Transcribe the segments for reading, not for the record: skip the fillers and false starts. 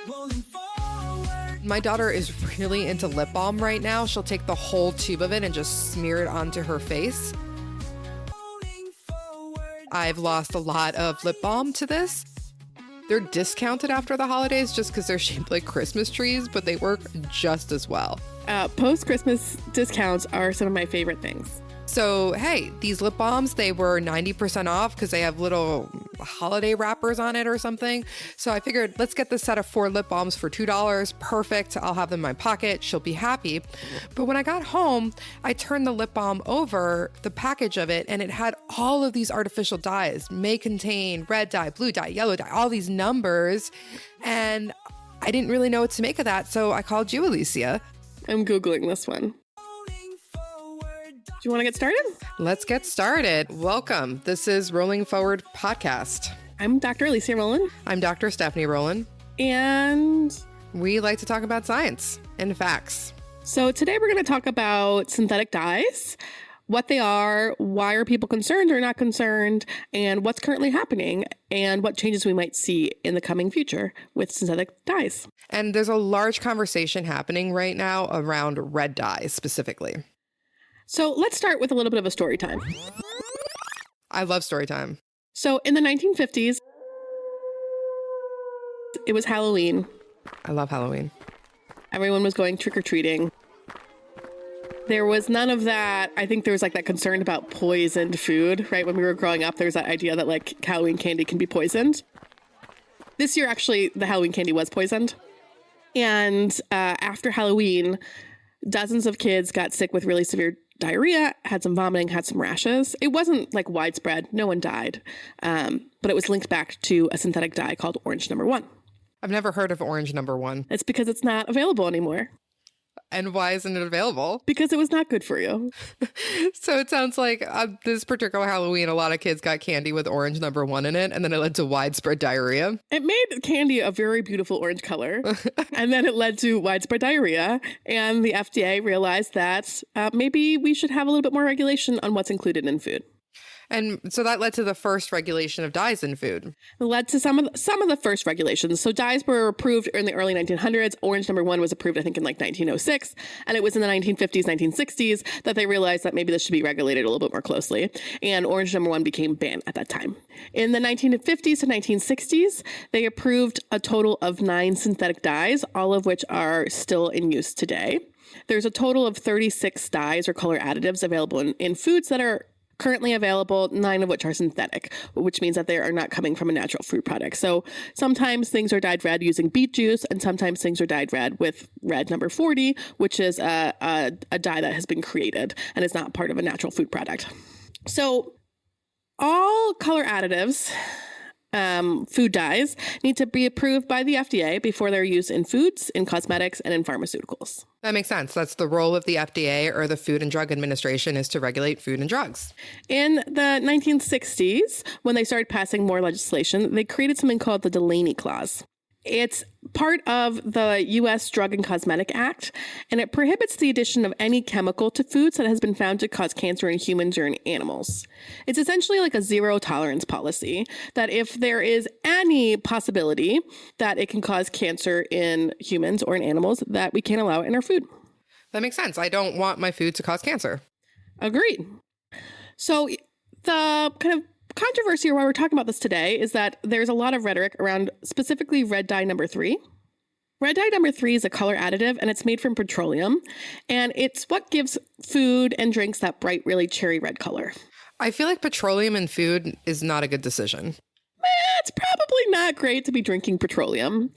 Rolling forward. My daughter is really into lip balm right now. She'll take the whole tube of it and just smear it onto her face. Rolling forward. I've lost a lot of lip balm to this. They're discounted after the holidays just because they're shaped like Christmas trees, but they work just as well. Post-Christmas discounts are some of my favorite things. So, hey, these lip balms, they were 90% off because they have little holiday wrappers on it or something. So I figured, let's get this set of 4 lip balms for $2. Perfect. I'll have them in my pocket. She'll be happy. But when I got home, I turned the lip balm over, the package of it, and it had all of these artificial dyes. May contain red dye, blue dye, yellow dye, all these numbers. And I didn't really know what to make of that. So I called you, Alicia. I'm Googling this one. Rolling forward. Do you want to get started? Let's get started. Welcome. This is Rolling Forward Podcast. I'm Dr. Alicia Rolin, I'm Dr. Stephanie Rolin. and We like to talk about science and facts. so today we're going to talk about synthetic dyes, what they are, why are people concerned or not concerned, and what's currently happening, and what changes we might see in the coming future with synthetic dyes. And there's a large conversation happening right now around red dye specifically. So let's start with a little bit of a story time. I love story time. So in the 1950s, it was Halloween. I love Halloween. Everyone was going trick-or-treating. There was none of that. I think there was like that concern about poisoned food, right? When we were growing up, there was that idea that like Halloween candy can be poisoned. This year, actually, the Halloween candy was poisoned. And after Halloween, dozens of kids got sick with really severe diarrhea, had some vomiting, had some rashes. It wasn't like widespread. No one died. But it was linked back to a synthetic dye called Orange No. 1. I've never heard of Orange No. 1. It's because it's not available anymore. And why isn't it available? Because it was not good for you. So it sounds like this particular Halloween, a lot of kids got candy with Orange No. 1 in it, and then it led to widespread diarrhea. It made candy a very beautiful orange color, and then it led to widespread diarrhea, and the FDA realized that maybe we should have a little bit more regulation on what's included in food. And so that led to the first regulation of dyes in food. It led to some of the first regulations. So dyes were approved in the early 1900s. Orange No. 1 was approved, I think, in like 1906. And it was in the 1950s, 1960s that they realized that maybe this should be regulated a little bit more closely. And Orange No. 1 became banned at that time. In the 1950s to 1960s, they approved a total of 9 synthetic dyes, all of which are still in use today. There's a total of 36 dyes or color additives available in foods that are currently available, 9 of which are synthetic, which means that they are not coming from a natural fruit product. So sometimes things are dyed red using beet juice, and sometimes things are dyed red with red number 40, which is a dye that has been created and is not part of a natural food product. So all color additives, food dyes, need to be approved by the FDA before they're used in foods, in cosmetics, and in pharmaceuticals. That makes sense. That's the role of the FDA or the Food and Drug Administration, is to regulate food and drugs. In the 1960s, when they started passing more legislation, they created something called the Delaney Clause. It's part of the U.S. Drug and Cosmetic Act, and it prohibits the addition of any chemical to foods that has been found to cause cancer in humans or in animals. It's essentially like a zero tolerance policy that if there is any possibility that it can cause cancer in humans or in animals, that we can't allow it in our food. That makes sense. I don't want my food to cause cancer. Agreed. So the kind of controversy, or why we're talking about this today, is that there's a lot of rhetoric around specifically red dye number 3. Red dye number 3 is a color additive, and it's made from petroleum, and it's what gives food and drinks that bright, really cherry red color. I feel like petroleum in food is not a good decision. It's probably not great to be drinking petroleum,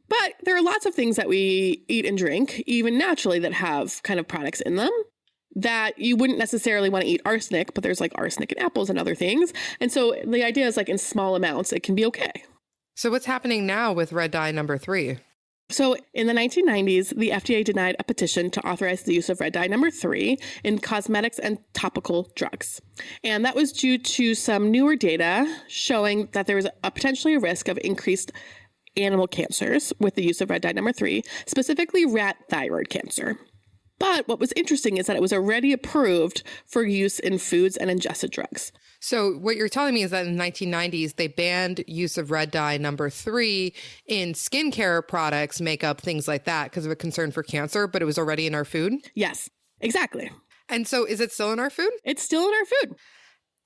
but there are lots of things that we eat and drink, even naturally, that have kind of products in them that you wouldn't necessarily want to eat arsenic, but there's like arsenic in apples and other things. And so the idea is like in small amounts, it can be okay. So what's happening now with red dye number 3? So in the 1990s, the FDA denied a petition to authorize the use of red dye number 3 in cosmetics and topical drugs. And that was due to some newer data showing that there was potentially a risk of increased animal cancers with the use of red dye number 3, specifically rat thyroid cancer. But what was interesting is that it was already approved for use in foods and ingested drugs. So what you're telling me is that in the 1990s, they banned use of red dye number 3 in skincare products, makeup, things like that, because of a concern for cancer, but it was already in our food? Yes, exactly. And so is it still in our food? It's still in our food.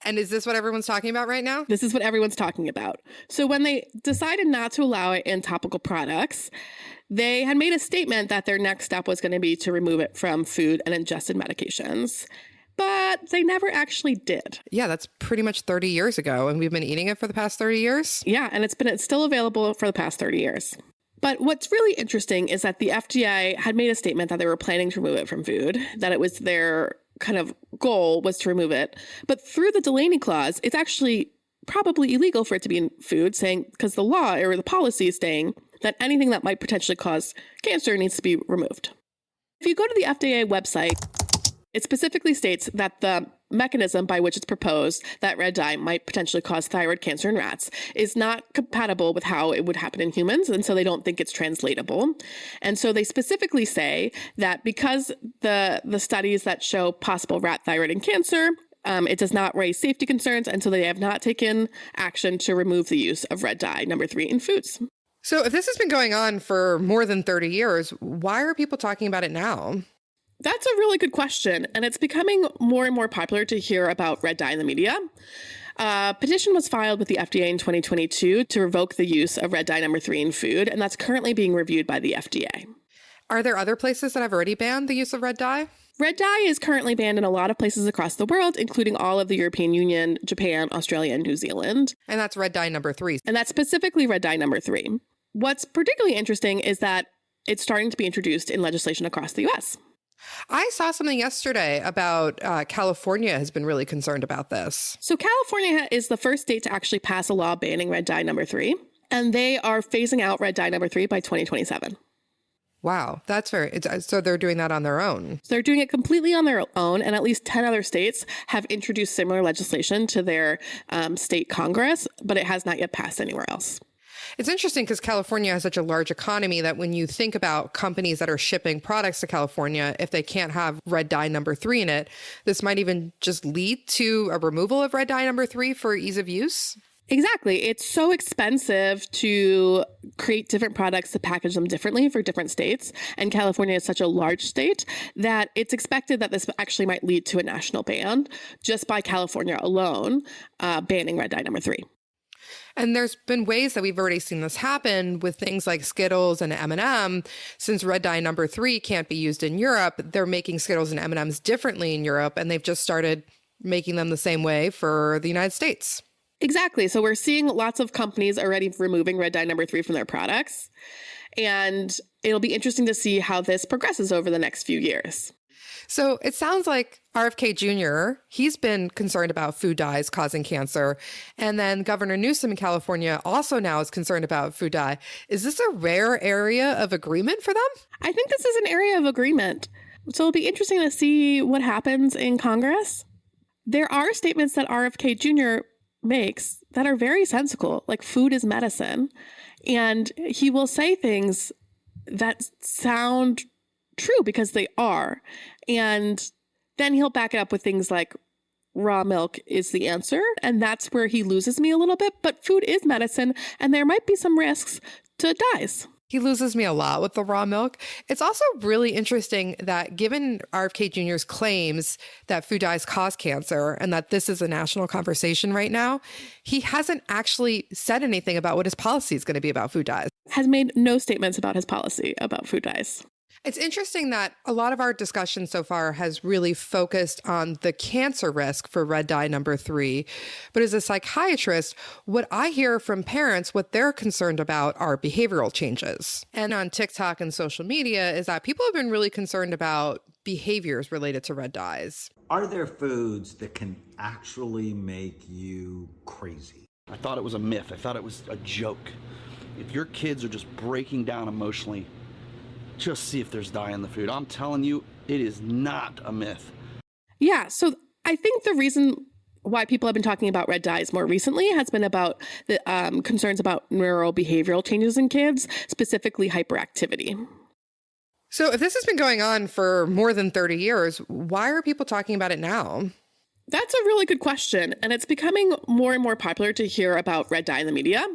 And is this what everyone's talking about right now? This is what everyone's talking about. So when they decided not to allow it in topical products, they had made a statement that their next step was going to be to remove it from food and ingested medications. But they never actually did. Yeah, that's pretty much 30 years ago. And we've been eating it for the past 30 years? Yeah, and it's still available for the past 30 years. But what's really interesting is that the FDA had made a statement that they were planning to remove it from food, that it was their kind of goal was to remove it. But through the Delaney Clause, it's actually probably illegal for it to be in food, saying because the law or the policy is saying that anything that might potentially cause cancer needs to be removed. If you go to the FDA website, it specifically states that the mechanism by which it's proposed that red dye might potentially cause thyroid cancer in rats is not compatible with how it would happen in humans, and so they don't think it's translatable. And so they specifically say that because the studies that show possible rat thyroid and cancer, it does not raise safety concerns, and so they have not taken action to remove the use of red dye number 3 in foods. So if this has been going on for more than 30 years, why are people talking about it now? That's a really good question, and it's becoming more and more popular to hear about red dye in the media. A petition was filed with the FDA in 2022 to revoke the use of red dye number 3 in food, and that's currently being reviewed by the FDA. Are there other places that have already banned the use of red dye? Red dye is currently banned in a lot of places across the world, including all of the European Union, Japan, Australia, and New Zealand. And that's red dye number 3. And that's specifically red dye number 3. What's particularly interesting is that it's starting to be introduced in legislation across the U.S. I saw something yesterday about California has been really concerned about this. So California is the first state to actually pass a law banning red dye number 3, and they are phasing out red dye number 3 by 2027. Wow, that's so they're doing that on their own. So they're doing it completely on their own, and at least 10 other states have introduced similar legislation to their state Congress, but it has not yet passed anywhere else. It's interesting because California has such a large economy that when you think about companies that are shipping products to California, if they can't have red dye number 3 in it, this might even just lead to a removal of red dye number 3 for ease of use. Exactly. It's so expensive to create different products to package them differently for different states. And California is such a large state that it's expected that this actually might lead to a national ban just by California alone, banning red dye number 3. And there's been ways that we've already seen this happen with things like Skittles and M&M. Since red dye number 3 can't be used in Europe, they're making Skittles and M&Ms differently in Europe, and they've just started making them the same way for the United States. Exactly. So we're seeing lots of companies already removing red dye number 3 from their products, and it'll be interesting to see how this progresses over the next few years. So it sounds like RFK Jr., he's been concerned about food dyes causing cancer. And then Governor Newsom in California also now is concerned about food dye. Is this a rare area of agreement for them? I think this is an area of agreement. So it'll be interesting to see what happens in Congress. There are statements that RFK Jr. makes that are very sensical, like food is medicine. And he will say things that sound true because they are. And then he'll back it up with things like raw milk is the answer. And that's where he loses me a little bit. But food is medicine, and there might be some risks to dyes. He loses me a lot with the raw milk. It's also really interesting that given RFK Jr.'s claims that food dyes cause cancer and that this is a national conversation right now, he hasn't actually said anything about what his policy is going to be about food dyes. Has made no statements about his policy about food dyes. It's interesting that a lot of our discussion so far has really focused on the cancer risk for red dye number 3. But as a psychiatrist, what I hear from parents, what they're concerned about are behavioral changes. And on TikTok and social media is that people have been really concerned about behaviors related to red dyes. Are there foods that can actually make you crazy? I thought it was a myth. I thought it was a joke. If your kids are just breaking down emotionally, just see if there's dye in the food. I'm telling you, it is not a myth. Yeah, so I think the reason why people have been talking about red dyes more recently has been about the concerns about neurobehavioral changes in kids, specifically hyperactivity. So if this has been going on for more than 30 years, why are people talking about it now? That's a really good question, and it's becoming more and more popular to hear about red dye in the media.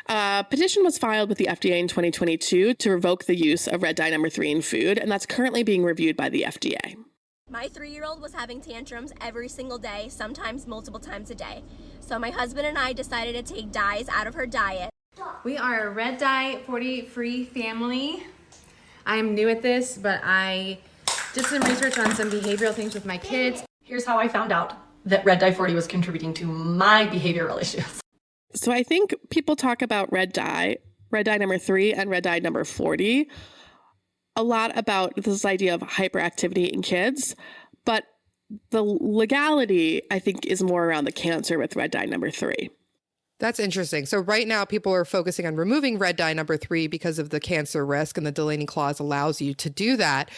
A petition was filed with the FDA in 2022 to revoke the use of red dye number 3 in food, and that's currently being reviewed by the FDA. My 3-year-old was having tantrums every single day, sometimes multiple times a day. So my husband and I decided to take dyes out of her diet. We are a red dye 40 free family. I'm new at this, but I did some research on some behavioral things with my kids. Here's how I found out that red dye 40 was contributing to my behavioral issues. So I think people talk about red dye number 3 and red dye number 40, a lot about this idea of hyperactivity in kids, but the legality, I think, is more around the cancer with red dye number 3. That's interesting. So right now people are focusing on removing red dye number 3 because of the cancer risk, and the Delaney Clause allows you to do that.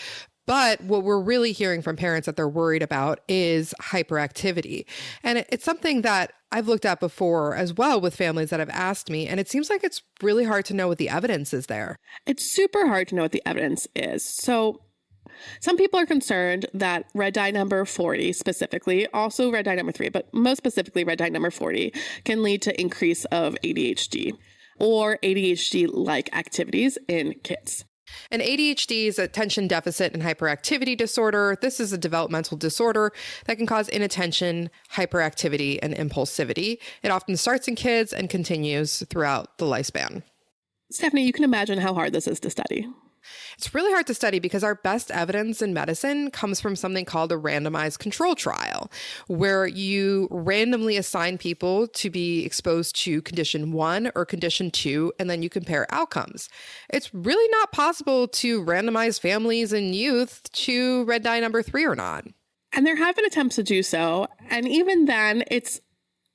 But what we're really hearing from parents that they're worried about is hyperactivity. And it's something that I've looked at before as well with families that have asked me. And it seems like it's really hard to know what the evidence is there. It's super hard to know what the evidence is. So some people are concerned that red dye number 40 specifically, also red dye number 3, but most specifically red dye number 40, can lead to increase of ADHD or ADHD-like activities in kids. And ADHD is attention deficit and hyperactivity disorder. This is a developmental disorder that can cause inattention, hyperactivity, and impulsivity. It often starts in kids and continues throughout the lifespan. Stephanie, you can imagine how hard this is to study. It's really hard to study because our best evidence in medicine comes from something called a randomized control trial, where you randomly assign people to be exposed to condition 1 or condition 2, and then you compare outcomes. It's really not possible to randomize families and youth to red dye number 3 or not. And there have been attempts to do so. And even then, it's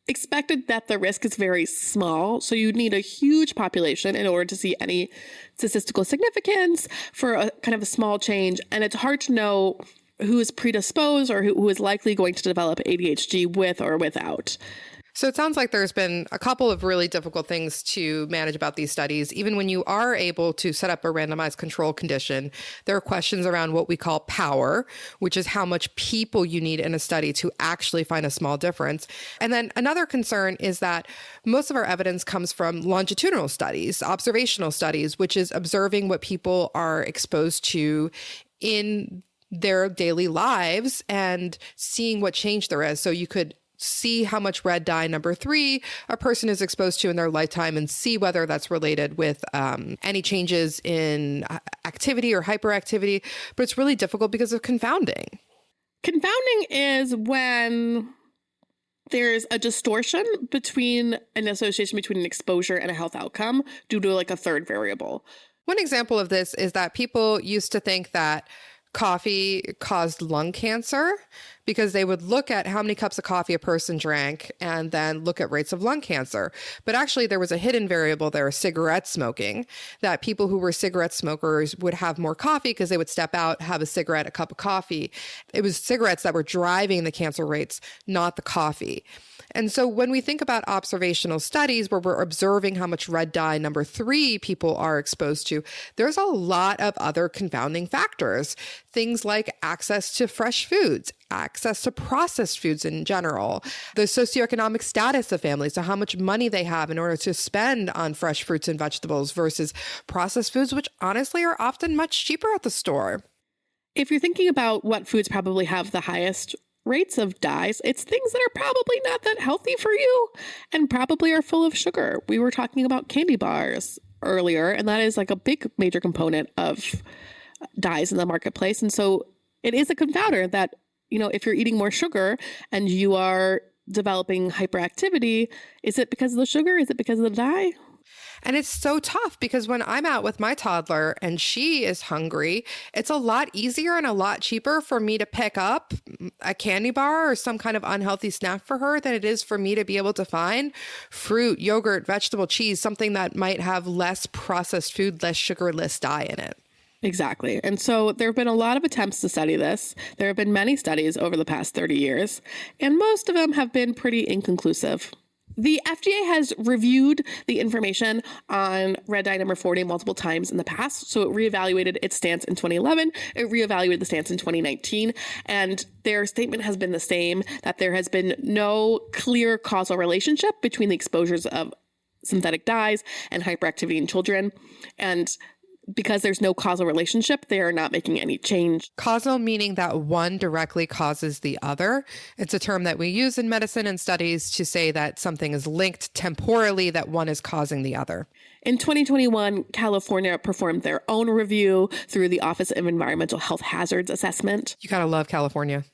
expected that the risk is very small. So you need a huge population in order to see any statistical significance for a kind of a small change. And it's hard to know who is predisposed or who is likely going to develop ADHD with or without. So it sounds like there's been a couple of really difficult things to manage about these studies. Even when you are able to set up a randomized control condition, there are questions around what we call power, which is how much people you need in a study to actually find a small difference. And then another concern is that most of our evidence comes from longitudinal studies, observational studies, which is observing what people are exposed to in their daily lives and seeing what change there is. So you could see how much red dye number 3 a person is exposed to in their lifetime and see whether that's related with any changes in activity or hyperactivity. But it's really difficult because of confounding. Confounding is when there's a distortion between an association between an exposure and a health outcome due to like a third variable. One example of this is that people used to think that coffee caused lung cancer because they would look at how many cups of coffee a person drank and then look at rates of lung cancer. But actually there was a hidden variable there, cigarette smoking, that people who were cigarette smokers would have more coffee because they would step out, have a cigarette, a cup of coffee. It was cigarettes that were driving the cancer rates, not the coffee. And so when we think about observational studies where we're observing how much red dye number 3 people are exposed to, there's a lot of other confounding factors. Things like access to fresh foods, access to processed foods in general, the socioeconomic status of families, so how much money they have in order to spend on fresh fruits and vegetables versus processed foods, which honestly are often much cheaper at the store. If you're thinking about what foods probably have the highest rates of dyes, it's things that are probably not that healthy for you and probably are full of sugar. We were talking about candy bars earlier, and that is like a big major component of dyes in the marketplace. And so it is a confounder that, you know, if you're eating more sugar and you are developing hyperactivity, is it because of the sugar? Is it because of the dye? And it's so tough because when I'm out with my toddler and she is hungry, it's a lot easier and a lot cheaper for me to pick up a candy bar or some kind of unhealthy snack for her than it is for me to be able to find fruit, yogurt, vegetable, cheese, something that might have less processed food, less sugar, less dye in it. Exactly. And so there have been a lot of attempts to study this. There have been many studies over the past 30 years, and most of them have been pretty inconclusive. The FDA has reviewed the information on red dye number 40 multiple times in the past. So it reevaluated its stance in 2011. It reevaluated the stance in 2019. And their statement has been the same, that there has been no clear causal relationship between the exposures of synthetic dyes and hyperactivity in children. And because there's no causal relationship, they are not making any change. Causal meaning that one directly causes the other. It's a term that we use in medicine and studies to say that something is linked temporally, that one is causing the other. In 2021, California performed their own review through the Office of Environmental Health Hazards Assessment. You gotta love California.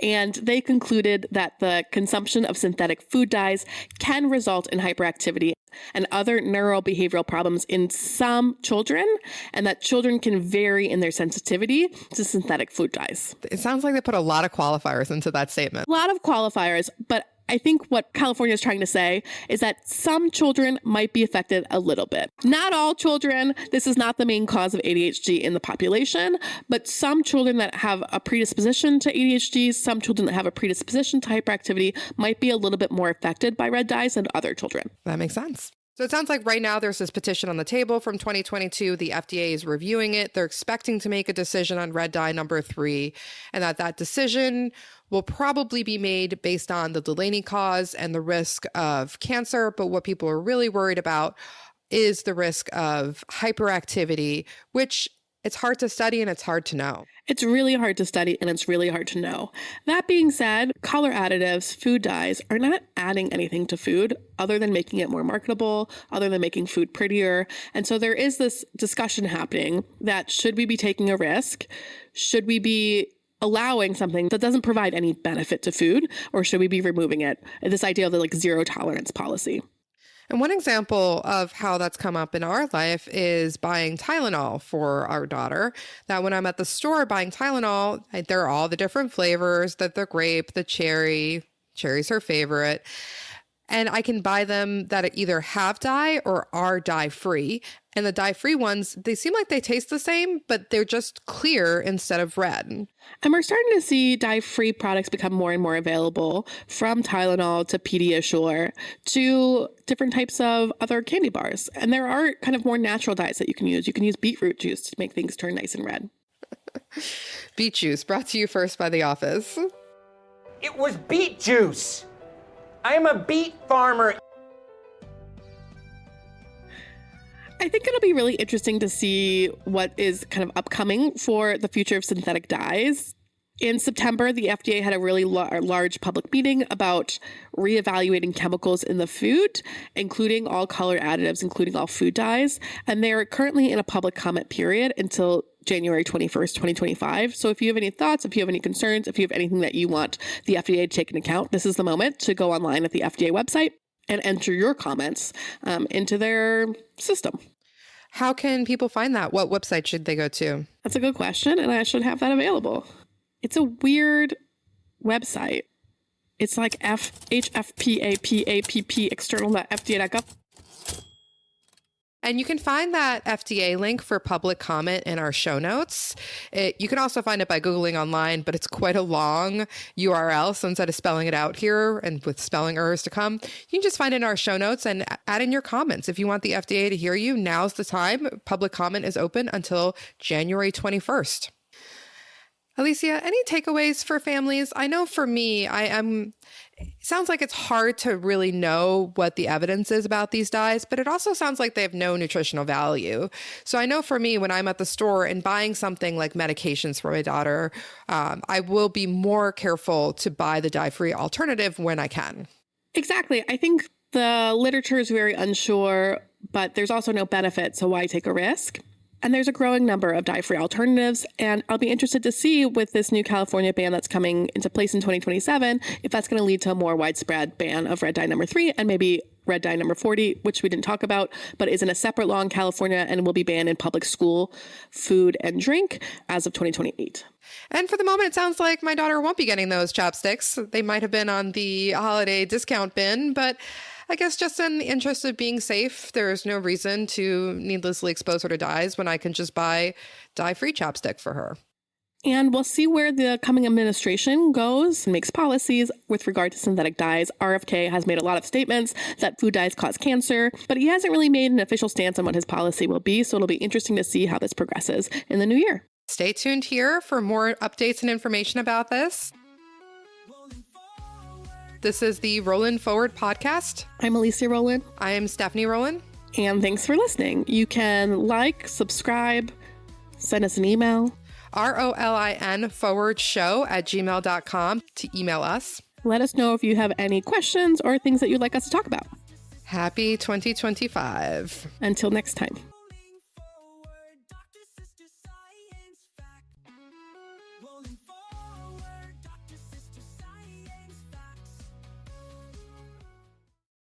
And they concluded that the consumption of synthetic food dyes can result in hyperactivity and other neurobehavioral problems in some children, and that children can vary in their sensitivity to synthetic food dyes. It sounds like they put a lot of qualifiers into that statement. A lot of qualifiers, but I think what California is trying to say is that some children might be affected a little bit. Not all children. This is not the main cause of ADHD in the population, but some children that have a predisposition to ADHD, some children that have a predisposition to hyperactivity might be a little bit more affected by red dyes than other children. That makes sense. So it sounds like right now there's this petition on the table from 2022. The FDA is reviewing it. They're expecting to make a decision on red dye number 3, and that decision will probably be made based on the Delaney Clause and the risk of cancer. But what people are really worried about is the risk of hyperactivity, which it's hard to study and it's hard to know. It's really hard to study and it's really hard to know. That being said, color additives, food dyes are not adding anything to food other than making it more marketable, other than making food prettier. And so there is this discussion happening that should we be taking a risk? Should we be allowing something that doesn't provide any benefit to food, or should we be removing it? This idea of the zero tolerance policy. And one example of how that's come up in our life is buying Tylenol for our daughter. That when I'm at the store buying Tylenol, there are all the different flavors, the grape, the cherry. Cherry's her favorite. And I can buy them that either have dye or are dye-free. And the dye-free ones, they seem like they taste the same, but they're just clear instead of red. And we're starting to see dye-free products become more and more available, from Tylenol to Pediasure to different types of other candy bars. And there are kind of more natural dyes that you can use. You can use beetroot juice to make things turn nice and red. Beet juice, brought to you first by The Office. It was beet juice. I am a beet farmer. I think it'll be really interesting to see what is kind of upcoming for the future of synthetic dyes. In September, the FDA had a really large public meeting about reevaluating chemicals in the food, including all color additives, including all food dyes. And they're currently in a public comment period until January 21st, 2025. So if you have any thoughts, if you have any concerns, if you have anything that you want the FDA to take into account, this is the moment to go online at the FDA website and enter your comments into their system. How can people find that? What website should they go to? That's a good question, and I should have that available. It's a weird website. It's like hfpapapp external.fda.gov. And you can find that FDA link for public comment in our show notes. You can also find it by Googling online, but it's quite a long URL. So instead of spelling it out here and with spelling errors to come, you can just find it in our show notes and add in your comments. If you want the FDA to hear you, now's the time. Public comment is open until January 21st. Alicia, any takeaways for families? I know for me, it sounds like it's hard to really know what the evidence is about these dyes, but it also sounds like they have no nutritional value. So I know for me, when I'm at the store and buying something like medications for my daughter, I will be more careful to buy the dye-free alternative when I can. Exactly. I think the literature is very unsure, but there's also no benefit, so why take a risk? And there's a growing number of dye-free alternatives, and I'll be interested to see with this new California ban that's coming into place in 2027, if that's going to lead to a more widespread ban of red dye number 3 and maybe red dye number 40, which we didn't talk about, but is in a separate law in California and will be banned in public school, food, and drink as of 2028. And for the moment, it sounds like my daughter won't be getting those chopsticks. They might have been on the holiday discount bin, but I guess just in the interest of being safe, there's no reason to needlessly expose her to dyes when I can just buy dye-free chapstick for her. And we'll see where the coming administration goes and makes policies with regard to synthetic dyes. RFK has made a lot of statements that food dyes cause cancer, but he hasn't really made an official stance on what his policy will be. So it'll be interesting to see how this progresses in the new year. Stay tuned here for more updates and information about this. This is the Rolin Forward podcast. I'm Alicia Rolin. I am Stephanie Rolin. And thanks for listening. You can like, subscribe, send us an email. ROLIN forward show@gmail.com to email us. Let us know if you have any questions or things that you'd like us to talk about. Happy 2025. Until next time.